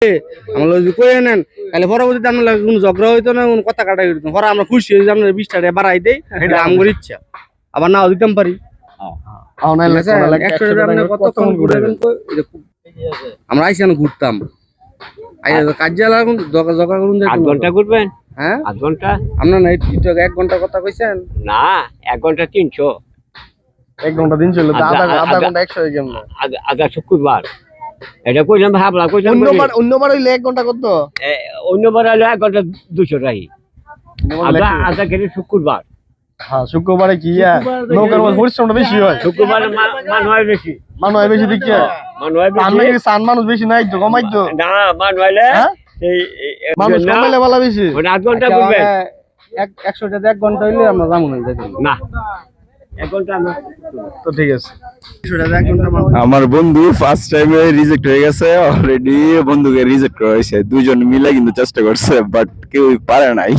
আমরা যদি কয়ে নেন তাহলে পরবর্তীতে আপনার লাগে কোনো ঝগড়া হইতো না, কোনো কথা কাটা হইতো না। আমরা খুশি হয়ে যে আপনার 20 টাকা বাড়াই দেই, এটা আমার ইচ্ছা, আবার নাও দিতাম পারি। আমরা আইসি ঘুরতাম, কাজ জগা করুন 8 ঘন্টা ঘুরবেন। হ্যাঁ 8 ঘন্টা আপনার না 1 ঘন্টার কথা কইছেন না, 1 ঘন্টা 300। 1 ঘন্টা দিন ছিল, আধা ঘন্টা 100 হয়ে গেল। আগে শুক্রবার এটা কইলাম, ভাবলাম কইলাম অন্যবার হইলে 1 ঘন্টা কত? অন্যবার হলো 1 ঘন্টা 200 রাখি। আগে গেলে শুক্রবার। হ্যাঁ শুক্রবারে কি নৌকার মধ্যে পরিশ্রমটা বেশি হয়। শুক্রবারে মান হয় বেশি, মানুষ হয় বেশি দেখি। মান হয় বেশি। আমরা কি সান মানুষ বেশি নাই তো, কমাই তো না, মান হইলে মানুষ কমাইলে ভালো বেশি। 8 ঘন্টা ঘুরবেন। 100 টাকা 1 ঘন্টা হইলে আমরা যাবো না, 1 ঘন্টা না তো ঠিক আছে। আমার বন্ধু ফার্স্ট টাইমে রিজেক্ট হয়ে গেছে, অলরেডি বন্ধুকে রিজেক্ট করা হয়েছে। দুজন মিলে কিন্তু চেষ্টা করছে, বাট কেউ পারে নাই।